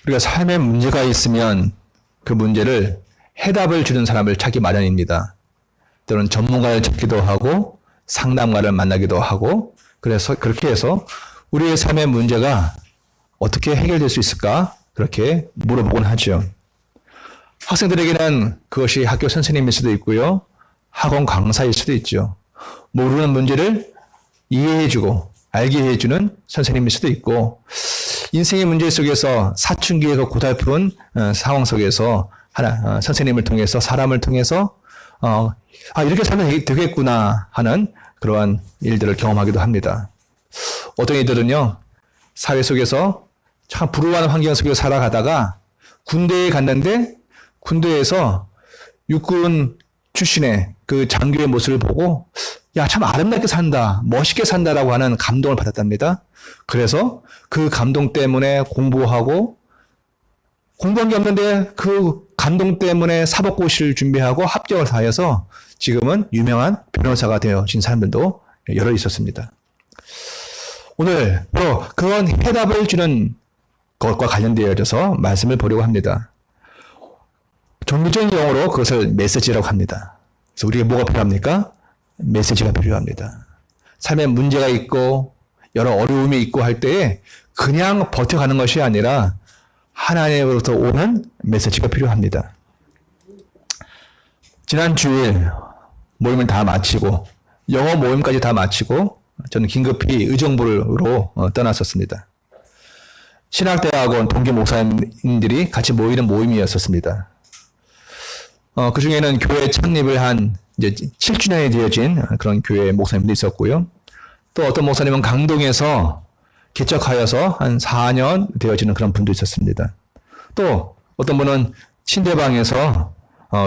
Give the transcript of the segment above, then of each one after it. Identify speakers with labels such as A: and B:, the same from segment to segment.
A: 우리가 삶에 문제가 있으면 그 문제를 해답을 주는 사람을 찾기 마련입니다. 또는 전문가를 찾기도 하고 상담가를 만나기도 하고 그래서 그렇게 해서 우리의 삶의 문제가 어떻게 해결될 수 있을까? 그렇게 물어보곤 하죠. 학생들에게는 그것이 학교 선생님일 수도 있고요. 학원 강사일 수도 있죠. 모르는 문제를 이해해주고 알게 해주는 선생님일 수도 있고 인생의 문제 속에서 사춘기의 그 고달픈 상황 속에서 선생님을 통해서 사람을 통해서 이렇게 살면 되겠구나 하는 그러한 일들을 경험하기도 합니다. 어떤 이들은요. 사회 속에서 참 불우한 환경 속에서 살아가다가 군대에 갔는데 군대에서 육군 출신의 그 장교의 모습을 보고 야, 참 아름답게 산다, 멋있게 산다라고 하는 감동을 받았답니다. 그래서 그 감동 때문에 공부하고 공부한 게 없는데 그 감동 때문에 사법고시를 준비하고 합격을 다해서 지금은 유명한 변호사가 되어진 사람들도 여러 있었습니다. 오늘 바로 그런 해답을 주는 것과 관련되어져서 말씀을 보려고 합니다. 종교적인 용어로 그것을 메시지라고 합니다. 그래서 우리에게 뭐가 필요합니까? 메시지가 필요합니다. 삶에 문제가 있고 여러 어려움이 있고 할 때에 그냥 버텨가는 것이 아니라 하나님으로부터 오는 메시지가 필요합니다. 지난 주일 모임을 다 마치고 영어 모임까지 다 마치고 저는 긴급히 의정부로 떠났었습니다. 신학대학원 동기 목사님들이 같이 모이는 모임이었었습니다. 그 중에는 교회 창립을 한 이제 7주년이 되어진 그런 교회 목사님도 있었고요. 또 어떤 목사님은 강동에서 개척하여서 한 4년 되어지는 그런 분도 있었습니다. 또 어떤 분은 신대방에서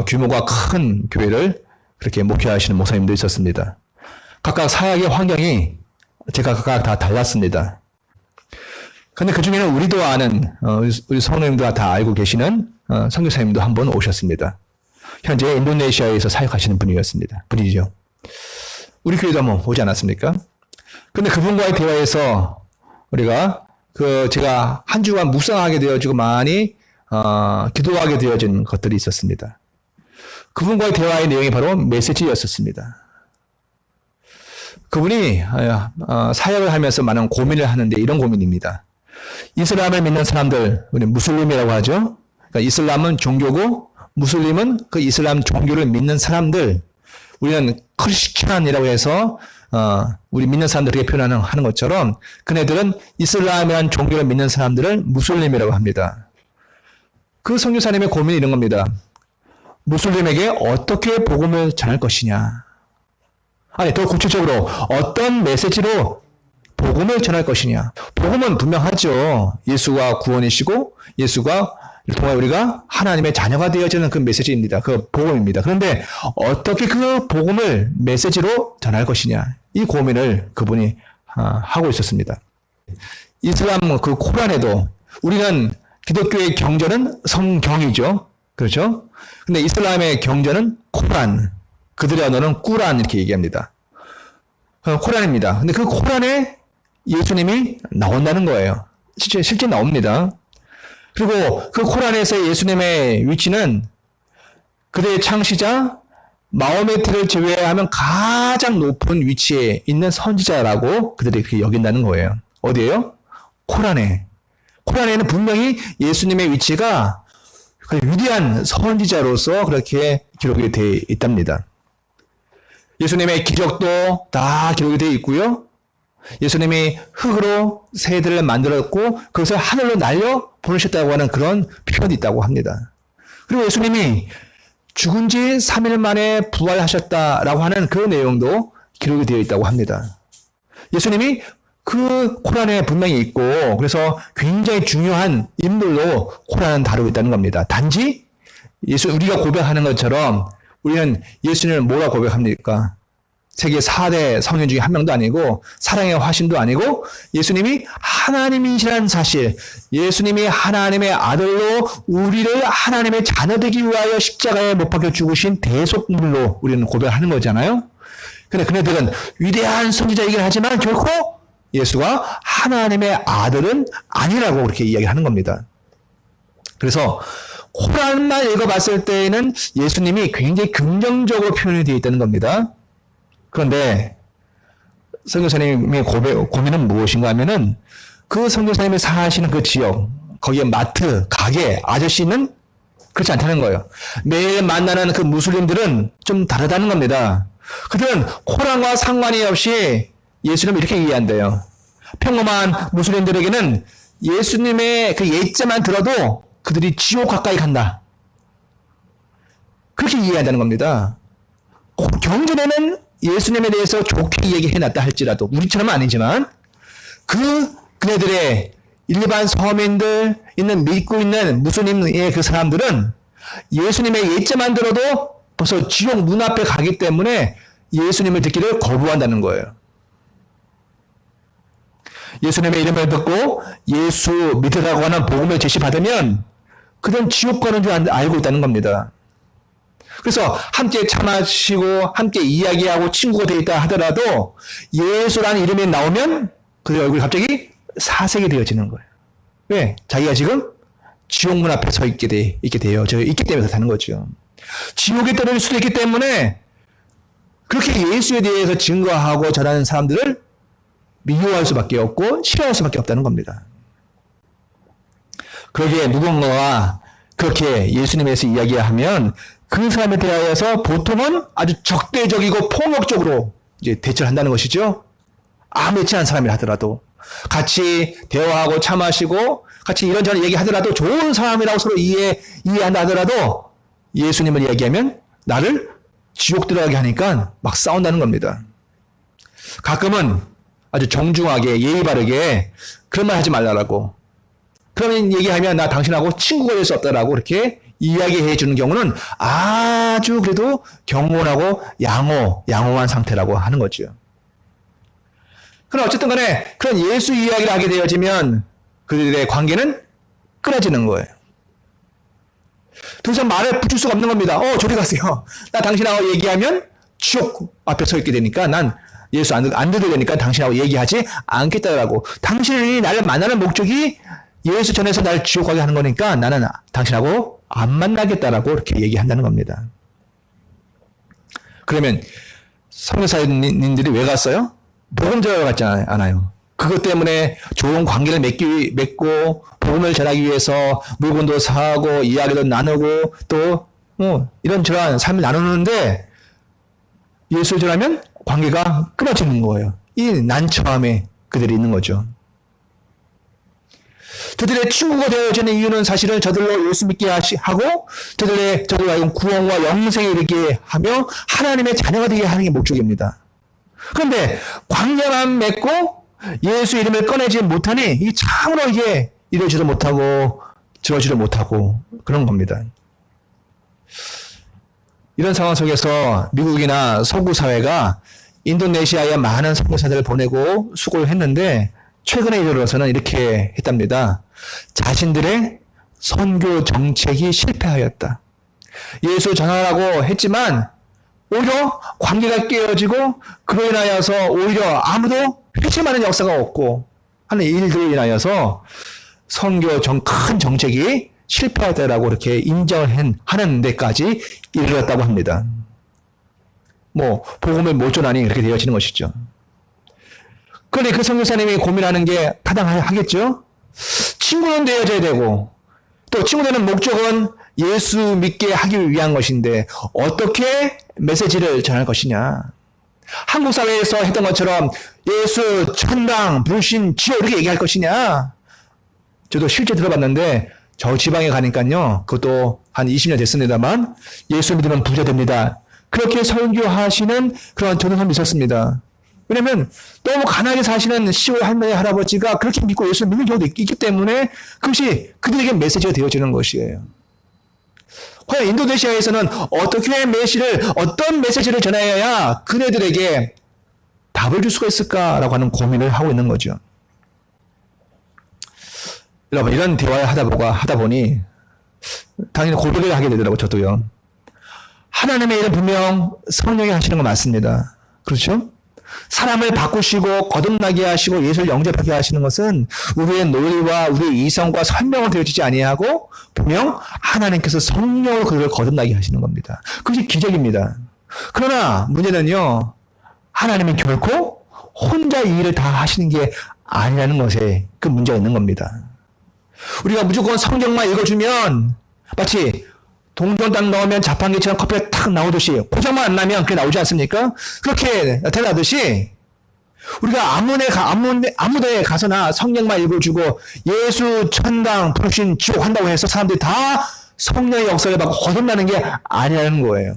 A: 규모가 큰 교회를 그렇게 목회하시는 목사님도 있었습니다. 각각 사역의 환경이 제가 각각 다 달랐습니다. 근데 그 중에는 우리도 아는 우리 성도님도 다 알고 계시는 선교사님도 한 번 오셨습니다. 현재 인도네시아에서 사역하시는 분이죠. 우리 교회도 한번 오지 않았습니까? 근데 그분과의 대화에서 우리가 제가 한 주간 묵상하게 되어지고 많이 기도하게 되어진 것들이 있었습니다. 그분과의 대화의 내용이 바로 메시지였었습니다. 그분이 사역을 하면서 많은 고민을 하는데 이런 고민입니다. 이슬람을 믿는 사람들, 우리 무슬림이라고 하죠. 그러니까 이슬람은 종교고 무슬림은 그 이슬람 종교를 믿는 사람들, 우리는 크리스찬이라고 해서 우리 믿는 사람들에게 표현하는 것처럼 그네들은 이슬람이라는 종교를 믿는 사람들을 무슬림이라고 합니다. 그 선교사님의 고민이 이런 겁니다. 무슬림에게 어떻게 복음을 전할 것이냐. 아니, 더 구체적으로 어떤 메시지로 복음을 전할 것이냐. 복음은 분명하죠. 예수가 구원이시고 예수가 통해 우리가 하나님의 자녀가 되어지는 그 메시지입니다. 그 복음입니다. 그런데 어떻게 그 복음을 메시지로 전할 것이냐. 이 고민을 그분이 하고 있었습니다. 이슬람 그 코란에도 우리는 기독교의 경전은 성경이죠. 그렇죠? 근데 이슬람의 경전은 코란. 그들의 언어는 꾸란 이렇게 얘기합니다. 코란입니다. 근데 그 코란에 예수님이 나온다는 거예요. 실제 나옵니다. 그리고 그 코란에서 예수님의 위치는 그들의 창시자 마호메트를 제외하면 가장 높은 위치에 있는 선지자라고 그들이 그렇게 여긴다는 거예요. 어디예요? 코란에. 코란에는 분명히 예수님의 위치가 위대한 선지자로서 그렇게 기록이 되어 있답니다. 예수님의 기적도 다 기록이 되어 있고요. 예수님이 흙으로 새들을 만들었고 그것을 하늘로 날려 보내셨다고 하는 그런 표현이 있다고 합니다. 그리고 예수님이 죽은 지 3일 만에 부활하셨다라고 하는 그 내용도 기록이 되어 있다고 합니다. 예수님이 그 코란에 분명히 있고 그래서 굉장히 중요한 인물로 코란은 다루고 있다는 겁니다. 단지 우리가 고백하는 것처럼 우리는 예수님을 뭐라 고백합니까? 세계 4대 성인 중에 한 명도 아니고 사랑의 화신도 아니고 예수님이 하나님이시라는 사실, 예수님이 하나님의 아들로 우리를 하나님의 자녀 되기 위하여 십자가에 못 박혀 죽으신 대속물로 우리는 고백하는 거잖아요. 근데 그네들은 위대한 선지자이긴 하지만 결코 예수가 하나님의 아들은 아니라고 그렇게 이야기하는 겁니다. 그래서 코란만 읽어봤을 때에는 예수님이 굉장히 긍정적으로 표현이 되어 있다는 겁니다. 그런데 선교사님의 고민은 무엇인가 하면은 그 선교사님이 사시는 그 지역, 거기에 마트, 가게, 아저씨는 그렇지 않다는 거예요. 매일 만나는 그 무슬림들은 좀 다르다는 겁니다. 그들은 코란과 상관이 없이 예수님을 이렇게 이해한대요. 평범한 무슬림들에게는 예수님의 그 예자만 들어도 그들이 지옥 가까이 간다. 그렇게 이해한다는 겁니다. 경전에는 예수님에 대해서 좋게 얘기해놨다 할지라도 우리처럼은 아니지만 그네들의 일반 서민들 믿고 있는 무슬림의 그 사람들은 예수님의 예자만 들어도 벌써 지옥 문 앞에 가기 때문에 예수님을 듣기를 거부한다는 거예요. 예수님의 이름을 듣고 예수 믿으라고 하는 복음을 제시받으면 그들은 지옥 가는 줄 알고 있다는 겁니다. 그래서 함께 차 마시고 함께 이야기하고 친구가 되어 있다 하더라도 예수라는 이름이 나오면 그들 얼굴이 갑자기 사색이 되어지는 거예요. 왜? 자기가 지금 지옥문 앞에 서 있기 때문에 그렇다는 거죠. 지옥에 떨어질 수도 있기 때문에 그렇게 예수에 대해서 증거하고 전하는 사람들을 미워할 수밖에 없고 싫어할 수밖에 없다는 겁니다. 그러기에 누군가가 그렇게 예수님에 대해서 이야기하면 그 사람에 대하여서 보통은 아주 적대적이고 폭력적으로 이제 대처를 한다는 것이죠. 아무렇지 않은 사람이라 하더라도 같이 대화하고 차 마시고 같이 이런저런 얘기하더라도 좋은 사람이라고 서로 이해한다 하더라도 예수님을 이야기하면 나를 지옥 들어가게 하니까 막 싸운다는 겁니다. 가끔은 아주 정중하게 예의 바르게 그런 말 하지 말라고, 그런 얘기하면 나 당신하고 친구가 될 수 없다라고 이렇게 이야기해 주는 경우는 아주 그래도 경건하고 양호한 상태라고 하는 거죠. 그러나 어쨌든 간에 그런 예수 이야기를 하게 되어지면 그들의 관계는 끊어지는 거예요. 더 이상 말을 붙일 수가 없는 겁니다. 저리 가세요. 나 당신하고 얘기하면 지옥 앞에 서 있게 되니까 난 예수 안 들으려니까 당신하고 얘기하지 않겠다라고. 당신이 나를 만나는 목적이 예수 전에서 날 지옥 가게 하는 거니까 나는 당신하고 안 만나겠다라고 이렇게 얘기한다는 겁니다. 그러면 선교사님들이 왜 갔어요? 복음 전하러 갔지 않아요. 그것 때문에 좋은 관계를 맺고 복음을 전하기 위해서 물건도 사고 이야기도 나누고 또 이런저런 삶을 나누는데 예수를 전하면 관계가 끊어지는 거예요. 이 난처함에 그들이 있는 거죠. 저들의 친구가 되어지는 이유는 사실은 저들로 예수 믿게 하고 저들로 하여금 구원과 영생에 이르게 하며 하나님의 자녀가 되게 하는 게 목적입니다. 그런데 관계만 맺고 예수 이름을 꺼내지 못하니 이 참으로 이게 이러지도 못하고 저러지도 못하고 그런 겁니다. 이런 상황 속에서 미국이나 서구 사회가 인도네시아에 많은 선교사들을 보내고 수고를 했는데 최근에 이르러서는 이렇게 했답니다. 자신들의 선교 정책이 실패하였다. 예수 전하라고 했지만 오히려 관계가 깨어지고 그로 인하여서 오히려 아무도 회심하는 역사가 없고 하는 일들로 인하여서 선교 큰 정책이 실패하다라고 이렇게 인정을 하는 데까지 이르렀다고 합니다. 복음을 못 전하니 이렇게 되어지는 것이죠. 그런데 그 선교사님이 고민하는 게 타당하겠죠? 친구는 되어져야 되고 또 친구 되는 목적은 예수 믿게 하기 위한 것인데 어떻게 메시지를 전할 것이냐. 한국 사회에서 했던 것처럼 예수, 천당, 불신, 지옥 이렇게 얘기할 것이냐. 저도 실제 들어봤는데 저 지방에 가니까요. 그것도 한 20년 됐습니다만 예수 믿으면 부자 됩니다. 그렇게 설교하시는 그런 전도사님이 있었습니다. 왜냐면 너무 가난하게 사시는 시골 할머니 할아버지가 그렇게 믿고 예수를 믿는 경우도 있기 때문에 그것이 그들에게 메시지가 되어지는 것이에요. 과연 인도네시아에서는 어떤 메시지를 전해야 그네들에게 답을 줄 수가 있을까라고 하는 고민을 하고 있는 거죠. 여러분, 이런 대화를 하다 보니 당연히 고백을 하게 되더라고요. 저도요. 하나님의 일은 분명 성령이 하시는 거 맞습니다. 그렇죠? 사람을 바꾸시고 거듭나게 하시고 예수를 영접하게 하시는 것은 우리의 논리와 우리의 이성과 설명을 되어지지 아니하고 분명 하나님께서 성령으로 그들을 거듭나게 하시는 겁니다. 그것이 기적입니다. 그러나 문제는요, 하나님은 결코 혼자 이 일을 다 하시는 게 아니라는 것에 그 문제가 있는 겁니다. 우리가 무조건 성경만 읽어주면 마치 동전 딱 넣으면 자판기처럼 커피가 탁 나오듯이 고장만 안 나면 그게 나오지 않습니까? 그렇게 나타나듯이 우리가 아무데에 가서나 성경만 읽어주고 예수 천당 불신 지옥 한다고 해서 사람들이 다 성령의 역사를 받고 거듭나는 게 아니라는 거예요.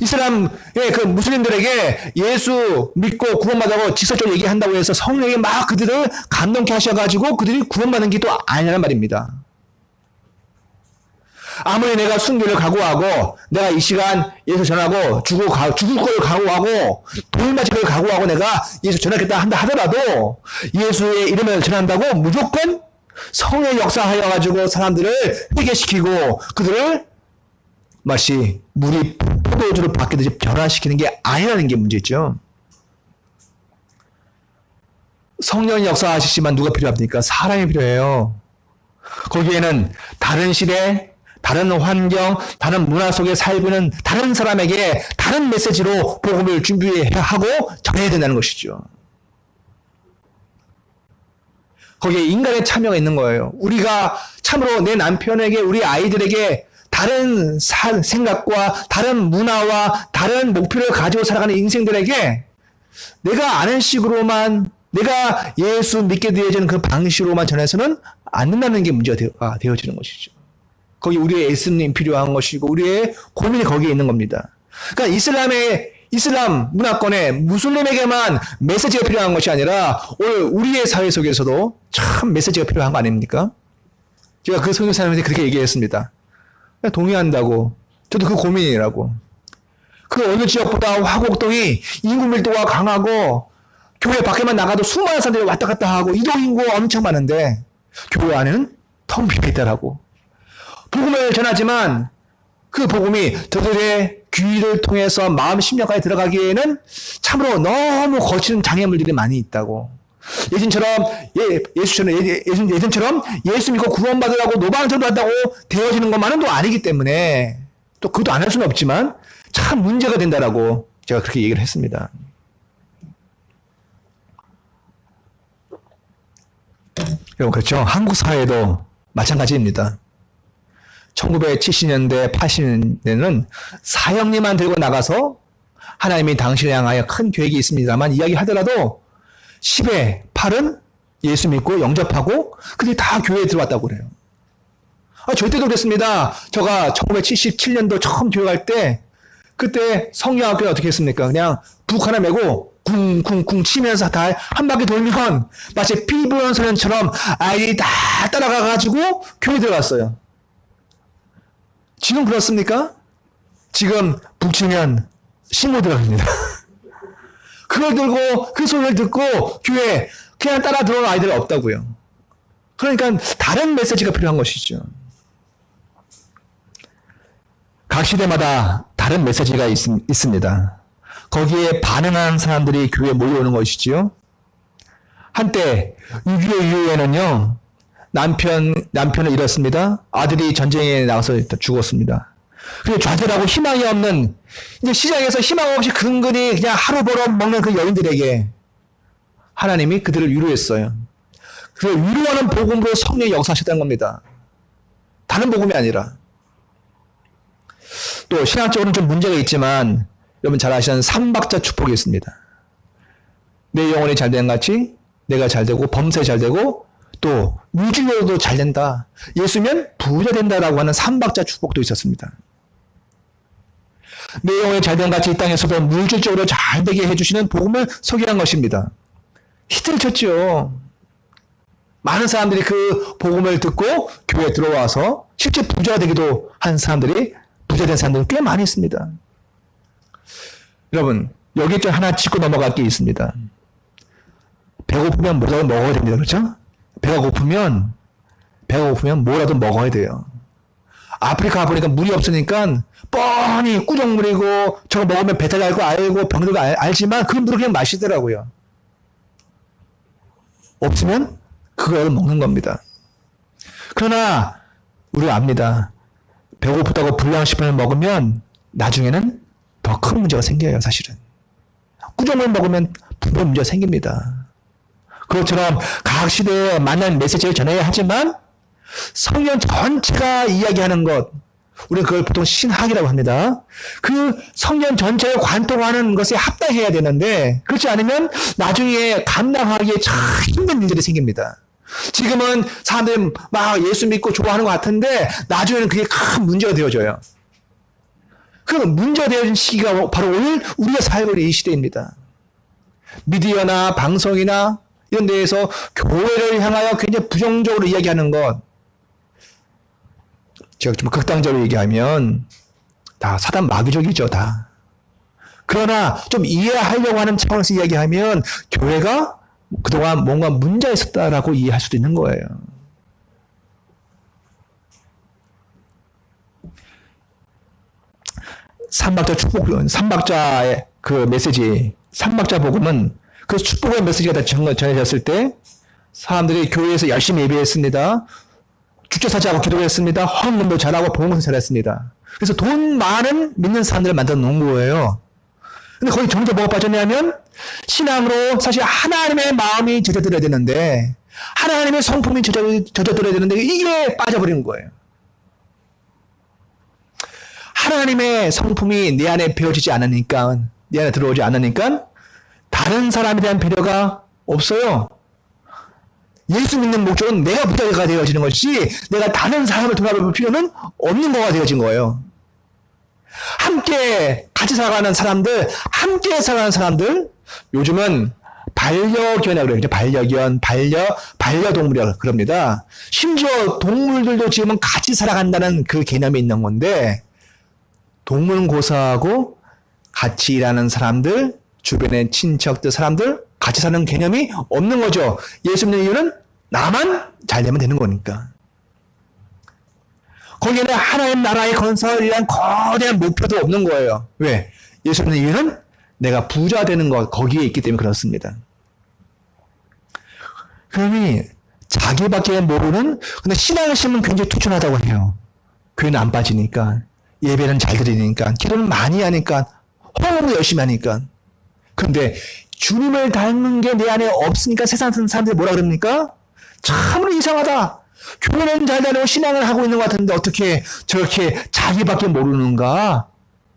A: 이 사람의 그 무슬림들에게 예수 믿고 구원받아고 직설적으로 얘기한다고 해서 성령이 막 그들을 감동케 하셔가지고 그들이 구원받는 게 또 아니라는 말입니다. 아무리 내가 순교를 각오하고 내가 이 시간 예수 전하고 죽을 걸 각오하고 돌 맞을 걸 각오하고 내가 예수 전하겠다 한다 하더라도 예수의 이름을 전한다고 무조건 성령의 역사하여 가지고 사람들을 회개시키고 그들을 마치 물이 포도주를 바뀌듯이 변화시키는 게 아니라는 게 문제죠. 성령이 역사하시지만 누가 필요합니까? 사람이 필요해요. 거기에는 다른 시대, 다른 환경, 다른 문화 속에 살고 있는 다른 사람에게 다른 메시지로 복음을 준비해야 하고 전해야 된다는 것이죠. 거기에 인간의 참여가 있는 거예요. 우리가 참으로 내 남편에게, 우리 아이들에게 다른 생각과 다른 문화와 다른 목표를 가지고 살아가는 인생들에게 내가 아는 식으로만, 내가 예수 믿게 되어지는 그 방식으로만 전해서는 안 된다는 게 문제가 되어지는 것이죠. 거기 우리의 애씀이 필요한 것이고 우리의 고민이 거기에 있는 겁니다. 그러니까 이슬람 문화권에 무슬림에게만 메시지가 필요한 것이 아니라 오늘 우리의 사회 속에서도 참 메시지가 필요한 거 아닙니까? 제가 그 선교사님한테 그렇게 얘기했습니다. 동의한다고. 저도 그 고민이라고. 그 어느 지역보다 화곡동이 인구 밀도가 강하고 교회 밖에만 나가도 수많은 사람들이 왔다 갔다 하고 이동 인구가 엄청 많은데 교회 안에는 텅 비어 있다라고. 복음을 전하지만 그 복음이 저들의 귀를 통해서 마음 심령까지 들어가기에는 참으로 너무 거친 장애물들이 많이 있다고. 예전처럼 예수 믿고 구원받으라고 노방전도 한다고 되어지는 것만은 또 아니기 때문에 또 그것도 안 할 수는 없지만 참 문제가 된다라고 제가 그렇게 얘기를 했습니다. 여러분 그렇죠? 한국 사회도 마찬가지입니다. 1970년대, 80년대는 사형리만 들고 나가서 하나님이 당신을 향하여 큰 계획이 있습니다만 이야기하더라도 10의 8은 예수 믿고 영접하고 그들이 다 교회에 들어왔다고 그래요. 저희 때도 그랬습니다. 제가 1977년도 처음 교회 갈 때 그때 성경학교는 어떻게 했습니까? 그냥 북 하나 메고 쿵쿵쿵 치면서 다 한 바퀴 돌면 마치 피부연 소년처럼 아이들이 다 따라가가지고 교회 들어갔어요. 지금 그렇습니까? 지금 북 치면 신고 들어갑니다. 그걸 들고 그 소리를 듣고 교회 그냥 따라 들어오는 아이들은 없다고요. 그러니까 다른 메시지가 필요한 것이죠. 각 시대마다 다른 메시지가 있습니다. 거기에 반응하는 사람들이 교회에 몰려오는 것이지요. 한때 6.25 이후에는요. 남편을 잃었습니다. 아들이 전쟁에 나가서 죽었습니다. 그리고 좌절하고 희망이 없는 이제 시장에서 희망 없이 근근히 그냥 하루 벌어 먹는 그 여인들에게 하나님이 그들을 위로했어요. 그 위로하는 복음으로 성령이 역사하셨다는 겁니다. 다른 복음이 아니라. 또 신학적으로는 좀 문제가 있지만 여러분 잘 아시는 삼박자 축복이 있습니다. 내 영혼이 잘된 같이 내가 잘되고 범사에 잘되고 또 물질로도 잘된다. 예수면 부자 된다라고 하는 삼박자 축복도 있었습니다. 내 영혼이 잘된 같이 이 땅에서도 물질적으로 잘되게 해주시는 복음을 소개한 것입니다. 히트를 쳤죠. 많은 사람들이 그 복음을 듣고 교회에 들어와서 실제 부자가 되기도 한 사람들이 부자된 사람들이 꽤 많이 있습니다. 여러분 여기 좀 하나 짚고 넘어갈 게 있습니다. 배고프면 뭐라도 먹어야 됩니다. 그렇죠? 배가 고프면 뭐라도 먹어야 돼요. 아프리카 보니까 물이 없으니까 뻔히 꾸정물이고 저거 먹으면 배탈 날 거 알고 병들고 알지만 그 물을 그냥 마시더라고요. 없으면 그걸 먹는 겁니다. 그러나 우리가 압니다. 배고프다고 불량식품을 먹으면 나중에는 더 큰 문제가 생겨요, 사실은. 꾸정물 먹으면 분명 문제가 생깁니다. 그것처럼 각 시대에 만난 메시지를 전해야 하지만 성경 전체가 이야기하는 것, 우리는 그걸 보통 신학이라고 합니다. 그 성경 전체를 관통하는 것에 합당해야 되는데 그렇지 않으면 나중에 감당하기에 참 힘든 일들이 생깁니다. 지금은 사람들이 막 예수 믿고 좋아하는 것 같은데 나중에는 그게 큰 문제가 되어져요. 그 문제가 되어진 시기가 바로 오늘 우리가 살고 있는 이 시대입니다. 미디어나 방송이나 이런 데에서 교회를 향하여 굉장히 부정적으로 이야기하는 것, 제가 좀 극단적으로 얘기하면 다 사단 마귀적이죠, 다. 그러나 좀 이해하려고 하는 차원에서 이야기하면 교회가 그동안 뭔가 문제가 있었다라고 이해할 수도 있는 거예요. 삼박자의 그 메시지, 삼박자 복음은 그 축복의 메시지가 다 전해졌을 때 사람들이 교회에서 열심히 예배했습니다. 주차사지하고 기도했습니다. 헌금도 잘하고 봉헌도 잘했습니다. 그래서 돈 많은 믿는 사람들을 만들어 놓은 거예요. 근데 거기 정작 뭐가 빠졌냐면 신앙으로 사실 하나님의 마음이 젖어들어야 되는데 하나님의 성품이 젖어들어야 되는데 이게 빠져버린 거예요. 하나님의 성품이 내 안에 배어지지 않으니까, 내 안에 들어오지 않으니까 다른 사람에 대한 배려가 없어요. 예수 믿는 목적은 내가 부자가 되어지는 것이지 내가 다른 사람을 돌아볼 필요는 없는 거가 되어진 거예요. 함께 같이 살아가는 사람들, 함께 살아가는 사람들, 요즘은 반려견이라고 그래요. 반려견, 반려동물이라고 그럽니다. 심지어 동물들도 지금은 같이 살아간다는 그 개념이 있는 건데 동물고사하고 같이 일하는 사람들, 주변의 친척들, 사람들 같이 사는 개념이 없는 거죠. 예수 믿는 이유는 나만 잘 되면 되는 거니까. 거기에는 하나님 나라의 건설이란 거대한 목표도 없는 거예요. 왜? 예수 믿는 이유는 내가 부자 되는 것, 거기에 있기 때문에 그렇습니다. 그러니 자기밖에 모르는, 근데 신앙을 심으면 굉장히 투철하다고 해요. 교회는 안 빠지니까, 예배는 잘 드리니까, 기도는 많이 하니까, 헌금도 열심히 하니까. 그런데 주님을 닮은 게 내 안에 없으니까 세상 사람들이 뭐라 그럽니까? 참으로 이상하다. 교회는 잘 다니고 신앙을 하고 있는 것 같은데 어떻게 저렇게 자기밖에 모르는가?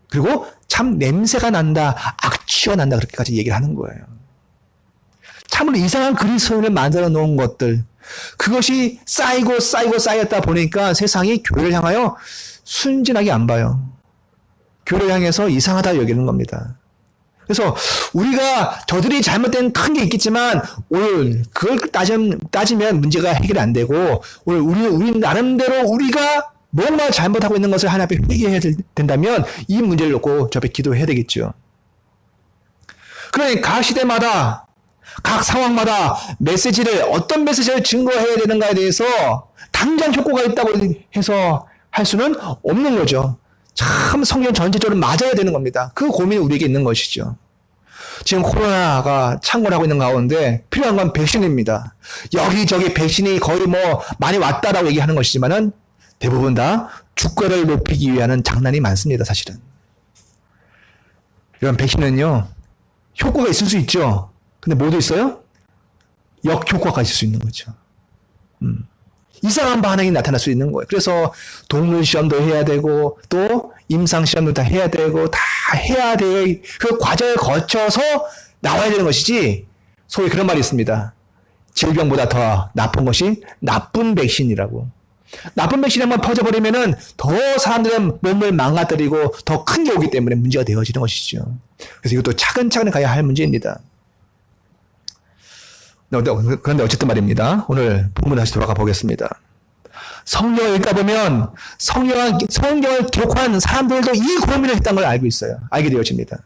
A: 그리고 참 냄새가 난다, 악취가 난다, 그렇게까지 얘기를 하는 거예요. 참으로 이상한 그리스도인을 만들어 놓은 것들, 그것이 쌓였다 보니까 세상이 교회를 향하여 순진하게 안 봐요. 교회를 향해서 이상하다 여기는 겁니다. 그래서 우리가 저들이 잘못된 큰 게 있겠지만 오늘 그걸 따지면 문제가 해결이 안 되고 오늘 우리 나름대로 우리가 뭔가 잘못하고 있는 것을 하나님 앞에 회개해야 된다면 이 문제를 놓고 저 앞에 기도해야 되겠죠. 그러니 각 시대마다 각 상황마다 메시지를 어떤 메시지를 증거해야 되는가에 대해서 당장 효과가 있다고 해서 할 수는 없는 거죠. 참 성경 전체적으로 맞아야 되는 겁니다. 그 고민이 우리에게 있는 것이죠. 지금 코로나가 창궐하고 있는 가운데 필요한 건 백신입니다. 여기저기 백신이 거의 많이 왔다라고 얘기하는 것이지만은 대부분 다 주가를 높이기 위한 장난이 많습니다, 사실은. 이런 백신은요, 효과가 있을 수 있죠. 근데 뭐도 있어요? 역효과가 있을 수 있는 거죠. 이상한 반응이 나타날 수 있는 거예요. 그래서 동물 시험도 해야 되고 또 임상 시험도 다 해야 되고 다 해야 돼. 그 과정을 거쳐서 나와야 되는 것이지. 소위 그런 말이 있습니다. 질병보다 더 나쁜 것이 나쁜 백신이라고. 나쁜 백신이 한번 퍼져버리면은 더 사람들의 몸을 망가뜨리고 더 큰 게 오기 때문에 문제가 되어지는 것이죠. 그래서 이것도 차근차근 가야 할 문제입니다. 그런데 어쨌든 말입니다. 오늘 본문 다시 돌아가 보겠습니다. 성경을 읽다 보면 성경을 기록한 사람들도 이 고민을 했다는 걸 알고 있어요. 알게 되어집니다.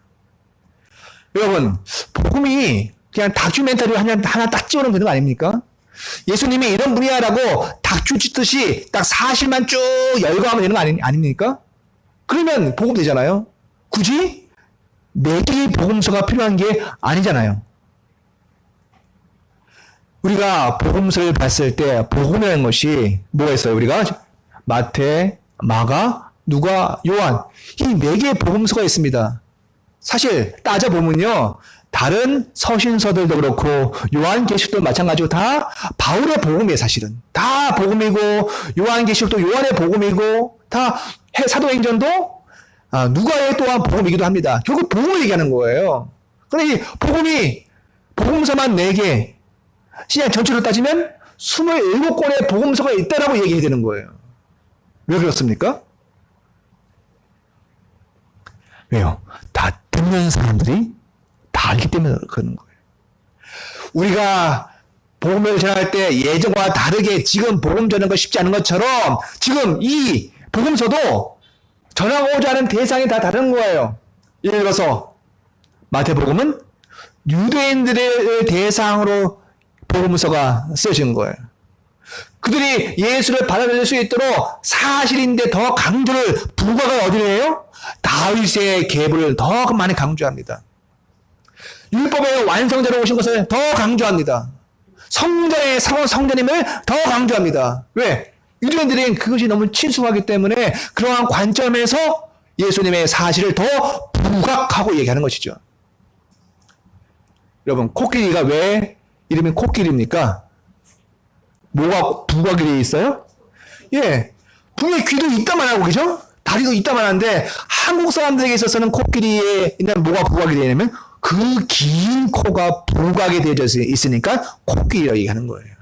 A: 여러분, 복음이 그냥 다큐멘터리 하나 딱 찍어놓으면 되는 거 아닙니까? 예수님이 이런 분이야라고 닭줄 찢듯이 딱 사실만 쭉 열거하면 되는 거 아닙니까? 그러면 복음 되잖아요. 굳이 4개의 복음서가 필요한 게 아니잖아요. 우리가 복음서를 봤을 때 복음이라는 것이 뭐가 있어요? 우리가 마태, 마가, 누가, 요한 이 4개의 복음서가 있습니다. 사실 따져보면요. 다른 서신서들도 그렇고 요한계시록도 마찬가지고 다 바울의 복음이에요. 사실은 다 복음이고 요한계시록도 요한의 복음이고 다 사도행전도 누가의 또한 복음이기도 합니다. 결국 복음을 얘기하는 거예요. 그런데 이 복음서만 4개 신약 전체로 따지면 27권의 복음서가 있다라고 얘기해야 되는 거예요. 왜 그렇습니까? 왜요? 다 듣는 사람들이 다 알기 때문에 그러는 거예요. 우리가 복음을 전할 때 예전과 다르게 지금 복음 전하는 거 쉽지 않은 것처럼 지금 이 복음서도 전하고자 하는 대상이 다 다른 거예요. 예를 들어서 마태복음은 유대인들의 대상으로 복음서가 쓰여진 거예요. 그들이 예수를 받아들일 수 있도록 사실인데 더 강조를 부가가 어디래요? 다윗의 계보를 더 많이 강조합니다. 율법의 완성자로 오신 것을 더 강조합니다. 성전의 성전임을 더 강조합니다. 왜? 유대인들은 그것이 너무 친숙하기 때문에 그러한 관점에서 예수님의 사실을 더 부각하고 얘기하는 것이죠. 여러분, 코끼리가 왜 이름이 코끼리입니까? 뭐가 부각이 되어 있어요? 예, 분명히 귀도 이따만 하고 그죠? 다리도 이따만 한데 한국 사람들에게 있어서는 코끼리에 있는 뭐가 부각이 되냐면 그 긴 코가 부각이 되어 있으니까 코끼리라고 얘기하는 거예요.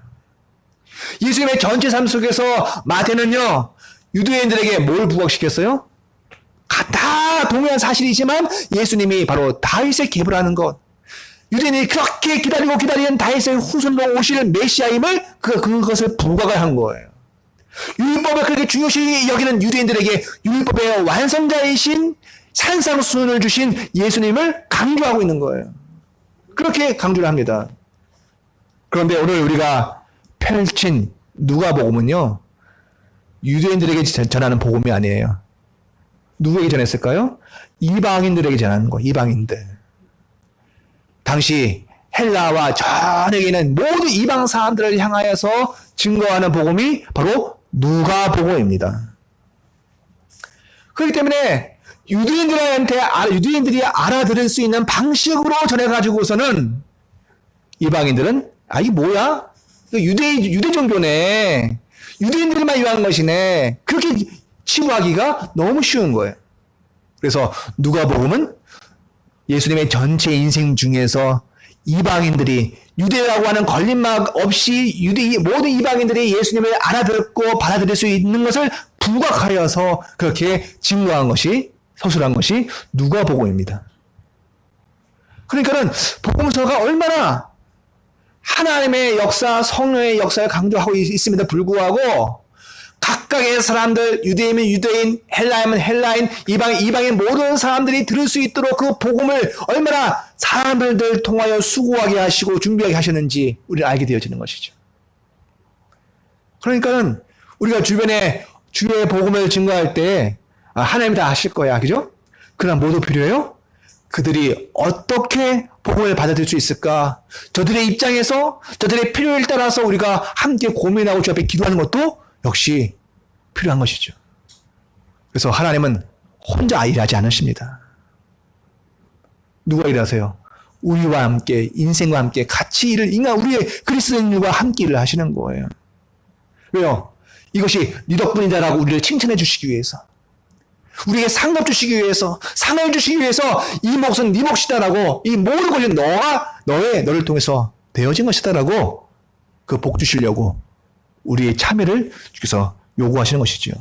A: 예수님의 전체 삶 속에서 마태는요, 유대인들에게 뭘 부각시켰어요? 다 동일한 사실이지만 예수님이 바로 다윗의 계보라는 것, 유대인이 그렇게 기다리는 다윗의 후손으로 오실 메시아임을 그것을 부각을 한 거예요. 율법을 그렇게 중요시 여기는 유대인들에게 율법의 완성자이신 산상수훈을 주신 예수님을 강조하고 있는 거예요. 그렇게 강조를 합니다. 그런데 오늘 우리가 펼친 누가복음은요, 유대인들에게 전하는 복음이 아니에요. 누구에게 전했을까요? 이방인들에게 전하는 거예요. 이방인들. 당시 헬라와 전역에는 모든 이방 사람들을 향하여서 증거하는 복음이 바로 누가복음입니다. 그렇기 때문에 유대인들이 알아들을 수 있는 방식으로 전해가지고서는 이방인들은 이게 뭐야? 유대 종교네. 유대인들만 위한 것이네. 그렇게 치부하기가 너무 쉬운 거예요. 그래서 누가복음은 예수님의 전체 인생 중에서 이방인들이 유대라고 하는 걸림막 없이 모든 이방인들이 예수님을 알아듣고 받아들일 수 있는 것을 부각하여서 그렇게 증거한 것이 서술한 것이 누가복음입니다. 그러니까는 복음서가 얼마나 하나님의 역사, 성령의 역사를 강조하고 있음에도 불구하고 각각의 사람들, 유대인이면 유대인, 헬라인이면 헬라인, 이방인 모든 사람들이 들을 수 있도록 그 복음을 얼마나 사람들을 통하여 수고하게 하시고 준비하게 하셨는지 우리는 알게 되어지는 것이죠. 그러니까는 우리가 주변에 주의 복음을 증거할 때 하나님이 다 아실 거야. 그죠? 그러나 뭐도 필요해요? 그들이 어떻게 복음을 받아들일 수 있을까? 저들의 입장에서 저들의 필요에 따라서 우리가 함께 고민하고 주 앞에 기도하는 것도 역시 필요한 것이죠. 그래서 하나님은 혼자 일하지 않으십니다. 누가 일하세요? 우리와 함께, 인생과 함께 같이 우리의 그리스도인들과 함께 일을 하시는 거예요. 왜요? 이것이 네 덕분이다라고 우리를 칭찬해 주시기 위해서, 우리에게 상급 주시기 위해서, 상을 주시기 위해서 이 몫은 네 몫이다라고, 이 모든 것이 너를 통해서 되어진 것이다라고 그 복 주시려고 우리의 참여를 주께서 요구하시는 것이지요.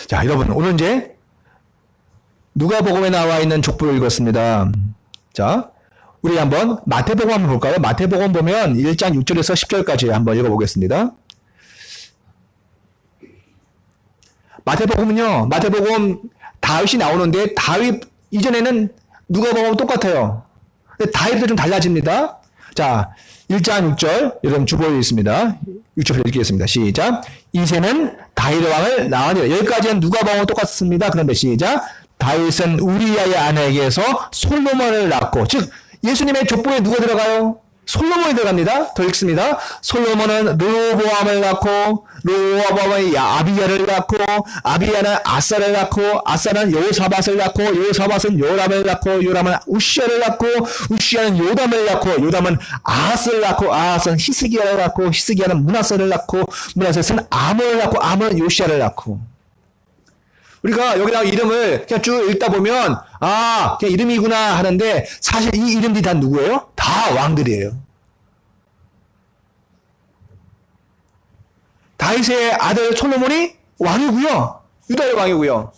A: 자, 여러분, 오늘 이제 누가복음에 나와 있는 족보를 읽었습니다. 자, 우리 한번 마태복음 한번 볼까요? 마태복음 보면 1장 6절에서 10절까지 한번 읽어보겠습니다. 마태복음 다윗이 나오는데 다윗 이전에는 누가복음은 똑같아요. 근데 다윗도 좀 달라집니다. 자, 1장 6절, 여러분 주보에 있습니다. 6절 읽겠습니다. 시작. 이새는 다윗 왕을 낳으니라. 여기까지는 누가복음과 똑같습니다. 그런데 시작. 다윗은 우리아의 아내에게서 솔로몬을 낳고, 즉 예수님의 족보에 누가 들어가요? 솔로몬이 들어갑니다. 더 읽습니다. 솔로몬은 르호보암을 낳고, 르호보암은 아비야를 낳고, 아비야는 아사를 낳고, 아사는 요사밧을 낳고, 요사밧은 요람을 낳고, 요람은 우시야를 낳고, 우시야는 요담을 낳고, 요담은 아하스를 낳고, 아하스는 히스기야를 낳고, 히스기야는 므낫세를 낳고, 므낫세는 아몬을 낳고, 아몬은 요시야를 낳고. 우리가 여기다가 이름을 그냥 쭉 읽다 보면 아, 그냥 이름이구나 하는데 사실 이 이름들이 다 누구예요? 다 왕들이에요. 다윗의 아들 솔로몬이 왕이고요. 유다의 왕이고요.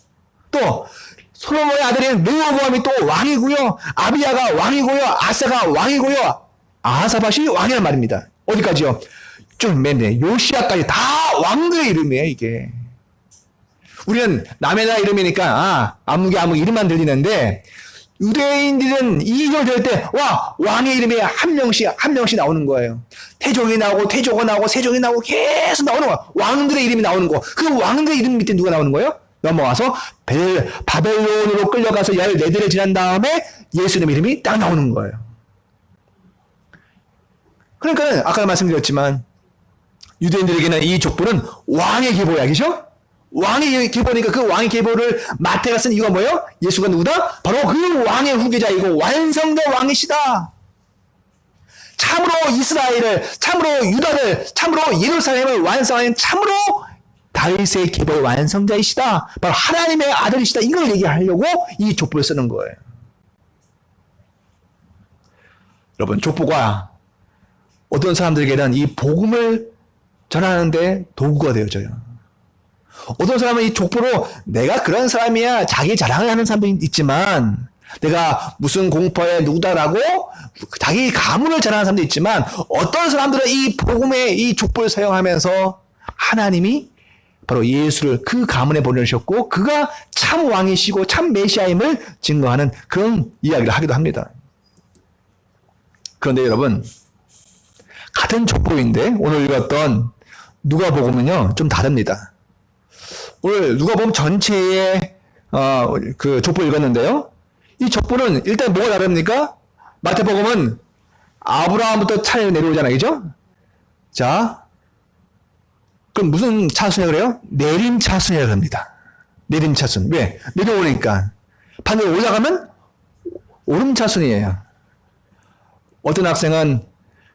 A: 또 솔로몬의 아들인 르호보암이 또 왕이고요. 아비야가 왕이고요. 아사가 왕이고요. 아하사밧이 왕이란 말입니다. 어디까지요? 좀 맨네. 요시야까지 다 왕들의 이름이에요, 이게. 우리는 남의 나라 이름이니까 아무개 이름만 들리는데 유대인들은 이 이름을 들을 때 와, 왕의 이름이 한 명씩 나오는 거예요. 태종이 나오고 태조가 나오고 세종이 나오고 계속 나오는 거야. 왕들의 이름이 나오는 거. 그 왕들의 이름 밑에 누가 나오는 거예요? 넘어와서 바벨론으로 끌려가서 14대를 지난 다음에 예수님 이름이 딱 나오는 거예요. 그러니까 아까 말씀드렸지만 유대인들에게는 이 족보는 왕의 계보야, 그죠? 왕의 계보니까 그 왕의 계보를 마태가 쓴 이유가 뭐예요? 예수가 누구다? 바로 그 왕의 후계자이고 완성된 왕이시다. 참으로 이스라엘을, 참으로 유다를, 참으로 예루살렘을 완성하는 참으로 다윗의 계보의 완성자이시다. 바로 하나님의 아들이시다. 이걸 얘기하려고 이 족보를 쓰는 거예요. 여러분, 족보가 어떤 사람들에게는 이 복음을 전하는데 도구가 되어져요. 어떤 사람은 이 족보로 내가 그런 사람이야 자기 자랑을 하는 사람도 있지만 내가 무슨 공포에 누구다라고 자기 가문을 자랑하는 사람도 있지만 어떤 사람들은 이 복음의 이 족보를 사용하면서 하나님이 바로 예수를 그 가문에 보내셨고 그가 참 왕이시고 참 메시아임을 증거하는 그런 이야기를 하기도 합니다. 그런데 여러분 같은 족보인데 오늘 읽었던 누가복음은요 좀 다릅니다. 오늘 누가복음 전체의 그 족보 읽었는데요. 이 족보는 일단 뭐가 다릅니까? 마태복음은 아브라함부터 차례 내려오잖아요, 그죠? 자, 그럼 무슨 차순이라고 그래요? 내림 차순이라고 합니다. 내림 차순. 왜? 내려오니까. 반대로 올라가면 오름 차순이에요. 어떤 학생은